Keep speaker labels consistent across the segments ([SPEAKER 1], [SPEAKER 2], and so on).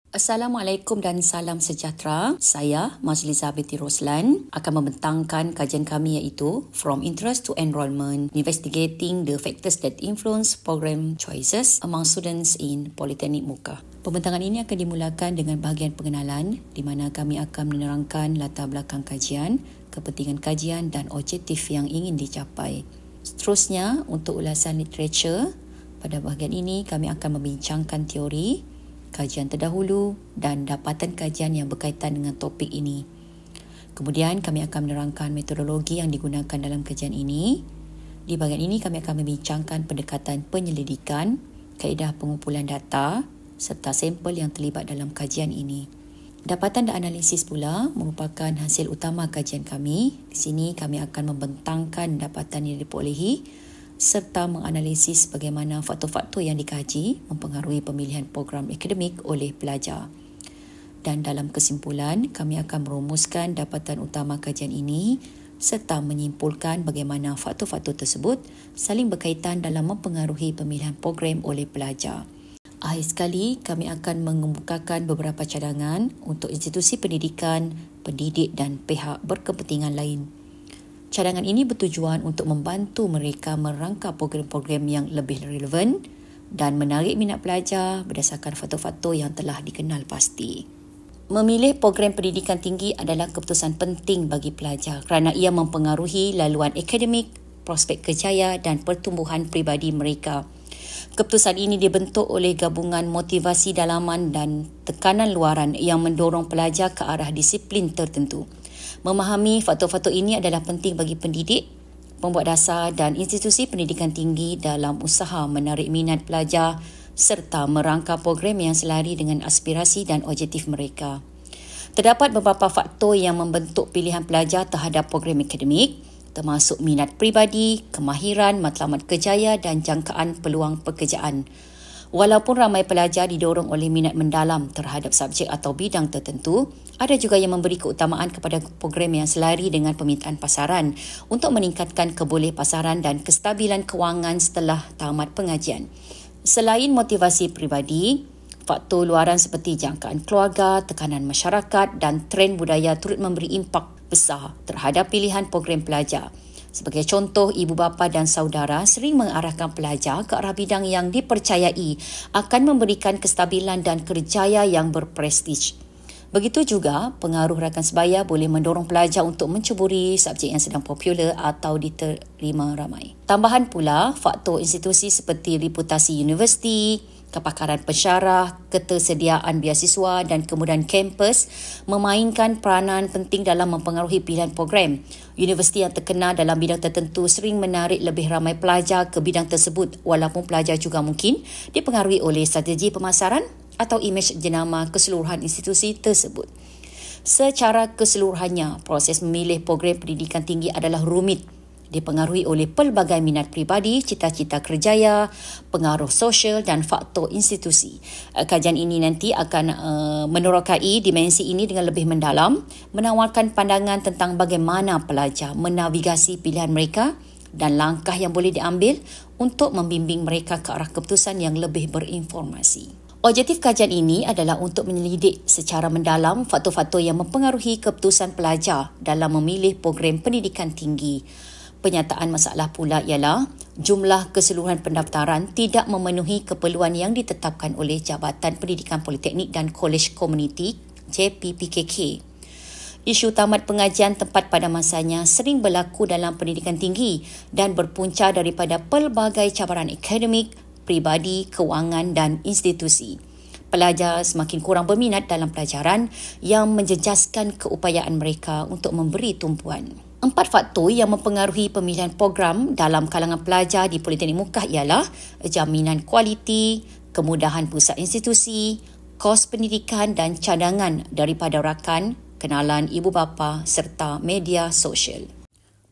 [SPEAKER 1] Assalamualaikum dan salam sejahtera. Saya, Majliza binti Roslan, akan membentangkan kajian kami iaitu From Interest to Enrolment, Investigating the Factors that Influence Program Choices Among Students in Polytechnic Muka. Pembentangan ini akan dimulakan dengan bahagian pengenalan di mana kami akan menerangkan latar belakang kajian, kepentingan kajian dan objektif yang ingin dicapai. Seterusnya, untuk ulasan literature, pada bahagian ini kami akan membincangkan teori, kajian terdahulu dan dapatan kajian yang berkaitan dengan topik ini. Kemudian kami akan menerangkan metodologi yang digunakan dalam kajian ini. Di bahagian ini kami akan membincangkan pendekatan penyelidikan, kaedah pengumpulan data serta sampel yang terlibat dalam kajian ini. Dapatan dan analisis pula merupakan hasil utama kajian kami. Di sini kami akan membentangkan dapatan yang diperolehi serta menganalisis bagaimana faktor-faktor yang dikaji mempengaruhi pemilihan program akademik oleh pelajar. Dan dalam kesimpulan, kami akan merumuskan dapatan utama kajian ini serta menyimpulkan bagaimana faktor-faktor tersebut saling berkaitan dalam mempengaruhi pemilihan program oleh pelajar. Akhir sekali, kami akan mengemukakan beberapa cadangan untuk institusi pendidikan, pendidik dan pihak berkepentingan lain. Cadangan ini bertujuan untuk membantu mereka merangka program-program yang lebih relevan dan menarik minat pelajar berdasarkan faktor-faktor yang telah dikenal pasti. Memilih program pendidikan tinggi adalah keputusan penting bagi pelajar kerana ia mempengaruhi laluan akademik, prospek kerjaya dan pertumbuhan peribadi mereka. Keputusan ini dibentuk oleh gabungan motivasi dalaman dan tekanan luaran yang mendorong pelajar ke arah disiplin tertentu. Memahami faktor-faktor ini adalah penting bagi pendidik, pembuat dasar dan institusi pendidikan tinggi dalam usaha menarik minat pelajar serta merangka program yang selari dengan aspirasi dan objektif mereka. Terdapat beberapa faktor yang membentuk pilihan pelajar terhadap program akademik, termasuk minat peribadi, kemahiran, matlamat kerjaya dan jangkaan peluang pekerjaan. Walaupun ramai pelajar didorong oleh minat mendalam terhadap subjek atau bidang tertentu, ada juga yang memberi keutamaan kepada program yang selari dengan permintaan pasaran untuk meningkatkan keboleh pasaran dan kestabilan kewangan setelah tamat pengajian. Selain motivasi peribadi, faktor luaran seperti jangkaan keluarga, tekanan masyarakat dan trend budaya turut memberi impak besar terhadap pilihan program pelajar. Sebagai contoh, ibu bapa dan saudara sering mengarahkan pelajar ke arah bidang yang dipercayai akan memberikan kestabilan dan kerjaya yang berprestij. Begitu juga, pengaruh rakan sebaya boleh mendorong pelajar untuk mencuburi subjek yang sedang popular atau diterima ramai. Tambahan pula, faktor institusi seperti reputasi universiti, kepakaran pensyarah, ketersediaan beasiswa dan kemudahan kampus memainkan peranan penting dalam mempengaruhi pilihan program. Universiti yang terkenal dalam bidang tertentu sering menarik lebih ramai pelajar ke bidang tersebut walaupun pelajar juga mungkin dipengaruhi oleh strategi pemasaran atau imej jenama keseluruhan institusi tersebut. Secara keseluruhannya, proses memilih program pendidikan tinggi adalah rumit, dipengaruhi oleh pelbagai minat peribadi, cita-cita kerjaya, pengaruh sosial dan faktor institusi. Kajian ini nanti akan menerokai dimensi ini dengan lebih mendalam, menawarkan pandangan tentang bagaimana pelajar menavigasi pilihan mereka dan langkah yang boleh diambil untuk membimbing mereka ke arah keputusan yang lebih berinformasi. Objektif kajian ini adalah untuk menyelidik secara mendalam faktor-faktor yang mempengaruhi keputusan pelajar dalam memilih program pendidikan tinggi. Penyataan masalah pula ialah jumlah keseluruhan pendaftaran tidak memenuhi keperluan yang ditetapkan oleh Jabatan Pendidikan Politeknik dan Kolej Komuniti JPPKK. Isu tamat pengajian tepat pada masanya sering berlaku dalam pendidikan tinggi dan berpunca daripada pelbagai cabaran akademik, peribadi, kewangan dan institusi. Pelajar semakin kurang berminat dalam pelajaran yang menjejaskan keupayaan mereka untuk memberi tumpuan. 4 faktor yang mempengaruhi pemilihan program dalam kalangan pelajar di Politeknik Muka ialah jaminan kualiti, kemudahan pusat institusi, kos pendidikan dan cadangan daripada rakan, kenalan ibu bapa serta media sosial.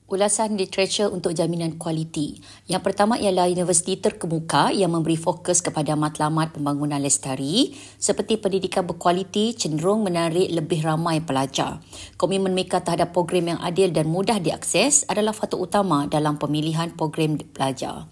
[SPEAKER 1] Ulasan literature untuk jaminan kualiti. Yang pertama ialah universiti terkemuka yang memberi fokus kepada matlamat pembangunan lestari seperti pendidikan berkualiti cenderung menarik lebih ramai pelajar. Komitmen mereka terhadap program yang adil dan mudah diakses adalah faktor utama dalam pemilihan program pelajar.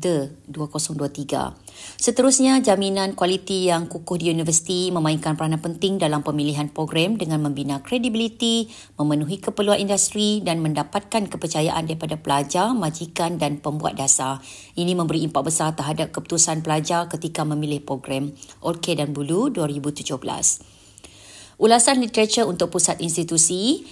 [SPEAKER 1] The 2023. Seterusnya, jaminan kualiti yang kukuh di universiti memainkan peranan penting dalam pemilihan program dengan membina kredibiliti, memenuhi keperluan industri dan mendapatkan kepercayaan daripada pelajar, majikan dan pembuat dasar. Ini memberi impak besar terhadap keputusan pelajar ketika memilih program. Orchid dan Bulu 2017. Ulasan literatur untuk pusat institusi.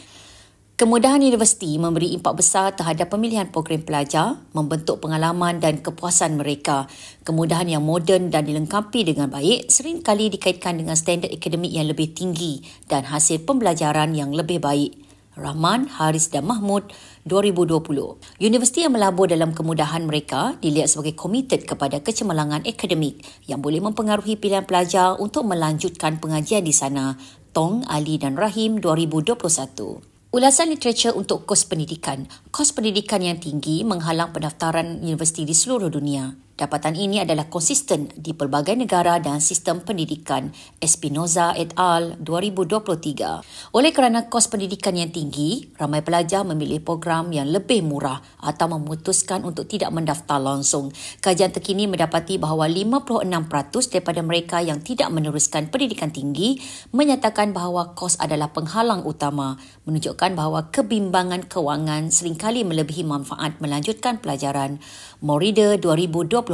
[SPEAKER 1] Kemudahan universiti memberi impak besar terhadap pemilihan program pelajar, membentuk pengalaman dan kepuasan mereka. Kemudahan yang moden dan dilengkapi dengan baik seringkali dikaitkan dengan standard akademik yang lebih tinggi dan hasil pembelajaran yang lebih baik. Rahman, Haris dan Mahmud 2020. Universiti yang melabur dalam kemudahan mereka dilihat sebagai komited kepada kecemerlangan akademik yang boleh mempengaruhi pilihan pelajar untuk melanjutkan pengajian di sana. Tong, Ali dan Rahim 2021. Ulasan literatur untuk kos pendidikan. Kos pendidikan yang tinggi menghalang pendaftaran universiti di seluruh dunia. Dapatan ini adalah konsisten di pelbagai negara dan sistem pendidikan. Espinoza et al. 2023. Oleh kerana kos pendidikan yang tinggi, ramai pelajar memilih program yang lebih murah atau memutuskan untuk tidak mendaftar langsung. Kajian terkini mendapati bahawa 56% daripada mereka yang tidak meneruskan pendidikan tinggi menyatakan bahawa kos adalah penghalang utama, menunjukkan bahawa kebimbangan kewangan seringkali melebihi manfaat melanjutkan pelajaran. Morida 2024.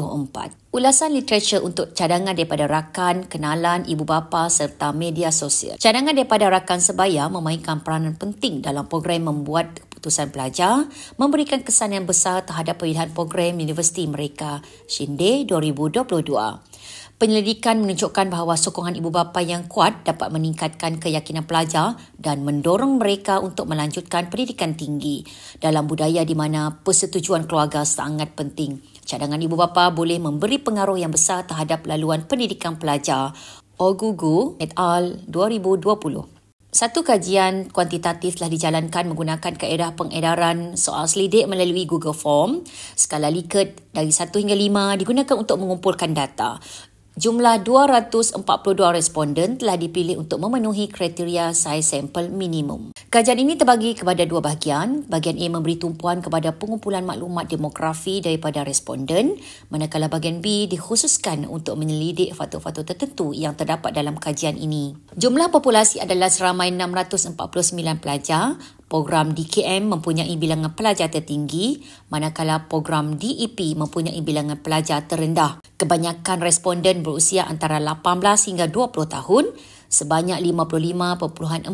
[SPEAKER 1] Ulasan literatur untuk cadangan daripada rakan, kenalan, ibu bapa serta media sosial. Cadangan daripada rakan sebaya memainkan peranan penting dalam program membuat keputusan pelajar, memberikan kesan yang besar terhadap pilihan program universiti mereka. Shinde 2022. Penyelidikan menunjukkan bahawa sokongan ibu bapa yang kuat dapat meningkatkan keyakinan pelajar dan mendorong mereka untuk melanjutkan pendidikan tinggi. Dalam budaya di mana persetujuan keluarga sangat penting, cadangan ibu bapa boleh memberi pengaruh yang besar terhadap laluan pendidikan pelajar. Ogugu et al. 2020. Satu kajian kuantitatif telah dijalankan menggunakan kaedah pengedaran soal selidik melalui Google Form. Skala Likert dari 1 hingga 5 digunakan untuk mengumpulkan data. Jumlah 242 responden telah dipilih untuk memenuhi kriteria saiz sampel minimum. Kajian ini terbagi kepada dua bahagian. Bahagian A memberi tumpuan kepada pengumpulan maklumat demografi daripada responden, manakala bahagian B dikhususkan untuk menyelidik faktor-faktor tertentu yang terdapat dalam kajian ini. Jumlah populasi adalah seramai 649 pelajar. Program DKM mempunyai bilangan pelajar tertinggi, manakala program DEP mempunyai bilangan pelajar terendah. Kebanyakan responden berusia antara 18 hingga 20 tahun, sebanyak 55.4%.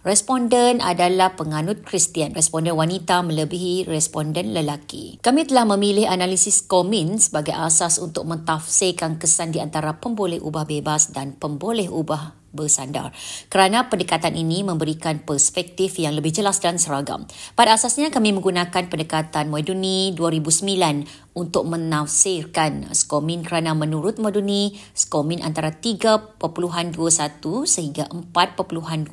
[SPEAKER 1] Responden adalah penganut Kristian. Responden wanita melebihi responden lelaki. Kami telah memilih analisis Comin sebagai asas untuk mentafsirkan kesan di antara pemboleh ubah bebas dan pemboleh ubah bersandar. Kerana pendekatan ini memberikan perspektif yang lebih jelas dan seragam. Pada asasnya kami menggunakan pendekatan Moeduni 2009 untuk menafsirkan Skomin kerana menurut Moeduni, Skomin antara 3.21 sehingga 4.20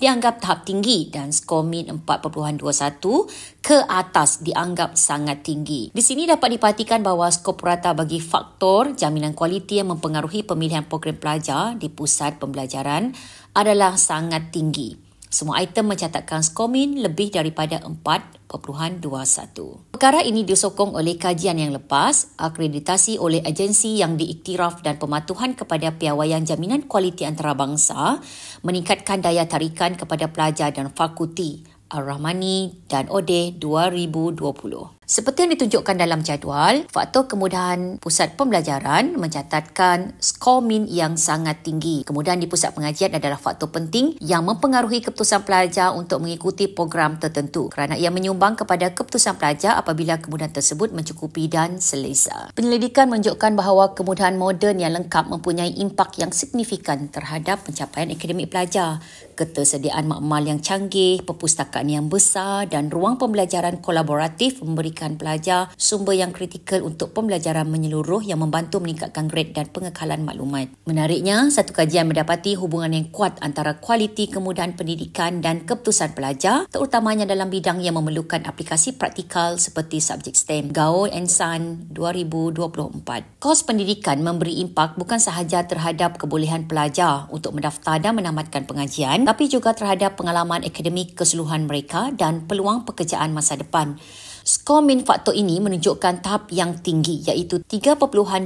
[SPEAKER 1] dianggap tahap tinggi dan Skomin 4.21 ke atas dianggap sangat tinggi. Di sini dapat diperhatikan bahawa skop rata bagi faktor jaminan kualiti yang mempengaruhi pemilihan program pelajar di pusat pembelajaran adalah sangat tinggi. Semua item mencatatkan Skomin lebih daripada 4.21. Perkara ini disokong oleh kajian yang lepas, akreditasi oleh agensi yang diiktiraf dan pematuhan kepada piawaian jaminan kualiti antarabangsa, meningkatkan daya tarikan kepada pelajar dan fakulti. Ar-Rahmani dan Odeh 2020. Seperti yang ditunjukkan dalam jadual, faktor kemudahan pusat pembelajaran mencatatkan skor min yang sangat tinggi. Kemudahan di pusat pengajian adalah faktor penting yang mempengaruhi keputusan pelajar untuk mengikuti program tertentu kerana ia menyumbang kepada keputusan pelajar apabila kemudahan tersebut mencukupi dan selesa. Penyelidikan menunjukkan bahawa kemudahan moden yang lengkap mempunyai impak yang signifikan terhadap pencapaian akademik pelajar. Ketersediaan makmal yang canggih, perpustakaan yang besar dan ruang pembelajaran kolaboratif memberikan pelajar sumber yang kritikal untuk pembelajaran menyeluruh yang membantu meningkatkan grade dan pengekalan maklumat. Menariknya, satu kajian mendapati hubungan yang kuat antara kualiti kemudahan pendidikan dan keputusan pelajar, terutamanya dalam bidang yang memerlukan aplikasi praktikal seperti subjek STEM. Gao and San 2024. Kos pendidikan memberi impak bukan sahaja terhadap kebolehan pelajar untuk mendaftar dan menamatkan pengajian, tapi juga terhadap pengalaman akademik keseluruhan mereka dan peluang pekerjaan masa depan. Skor min faktor ini menunjukkan tahap yang tinggi iaitu 3.21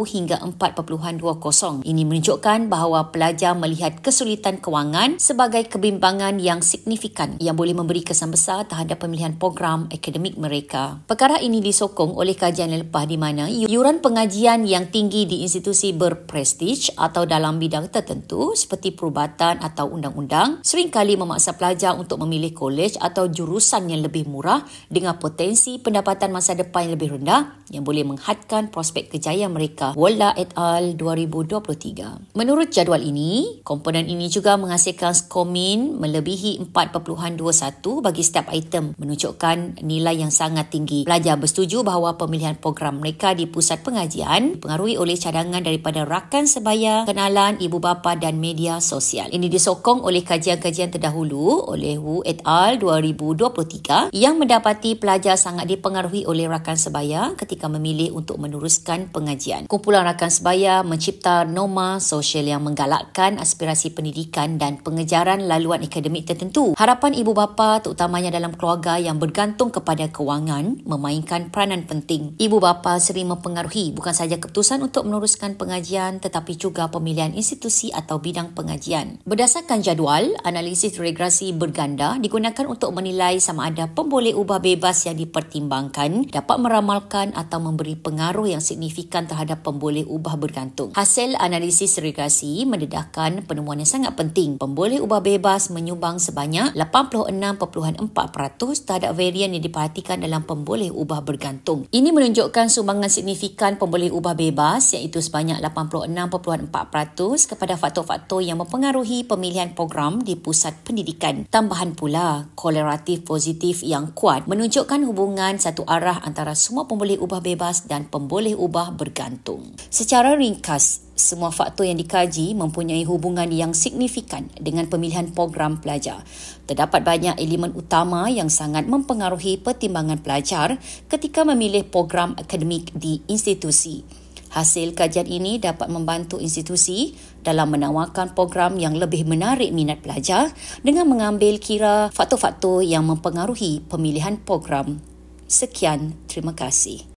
[SPEAKER 1] hingga 4.20. Ini menunjukkan bahawa pelajar melihat kesulitan kewangan sebagai kebimbangan yang signifikan yang boleh memberi kesan besar terhadap pemilihan program akademik mereka. Perkara ini disokong oleh kajian yang lepas di mana iuran pengajian yang tinggi di institusi berprestij atau dalam bidang tertentu seperti perubatan atau undang-undang seringkali memaksa pelajar untuk memilih kolej atau jurusan yang lebih murah dengan potensi pendapatan masa depan yang lebih rendah yang boleh menghadkan prospek kejayaan mereka. Walla et al. 2023. Menurut jadual ini, komponen ini juga menghasilkan skor min melebihi 4.21 bagi setiap item, menunjukkan nilai yang sangat tinggi. Pelajar bersetuju bahawa pemilihan program mereka di pusat pengajian dipengaruhi oleh cadangan daripada rakan sebaya, kenalan, ibu bapa dan media sosial. Ini disokong oleh kajian-kajian terdahulu oleh Wu et al. 2023 yang mendapati pelajar sangat dipengaruhi oleh rakan sebaya ketika memilih untuk meneruskan pengajian. Kumpulan rakan sebaya mencipta norma sosial yang menggalakkan aspirasi pendidikan dan pengejaran laluan akademik tertentu. Harapan ibu bapa terutamanya dalam keluarga yang bergantung kepada kewangan memainkan peranan penting. Ibu bapa sering mempengaruhi bukan sahaja keputusan untuk meneruskan pengajian tetapi juga pemilihan institusi atau bidang pengajian. Berdasarkan jadual, analisis regresi berganda digunakan untuk menilai sama ada pemboleh ubah bebas yang dipertimbangkan dapat meramalkan atau memberi pengaruh yang signifikan terhadap pemboleh ubah bergantung. Hasil analisis regresi mendedahkan penemuan yang sangat penting. Pemboleh ubah bebas menyumbang sebanyak 86.4% terhadap varian yang diperhatikan dalam pemboleh ubah bergantung. Ini menunjukkan sumbangan signifikan pemboleh ubah bebas iaitu sebanyak 86.4% kepada faktor-faktor yang mempengaruhi pemilihan program di pusat pendidikan. Tambahan pula, korelatif positif yang kuat menunjukkan hubungan satu arah antara semua pemboleh ubah bebas dan pemboleh ubah bergantung. Secara ringkas, semua faktor yang dikaji mempunyai hubungan yang signifikan dengan pemilihan program pelajar. Terdapat banyak elemen utama yang sangat mempengaruhi pertimbangan pelajar ketika memilih program akademik di institusi. Hasil kajian ini dapat membantu institusi dalam menawarkan program yang lebih menarik minat pelajar dengan mengambil kira faktor-faktor yang mempengaruhi pemilihan program. Sekian, terima kasih.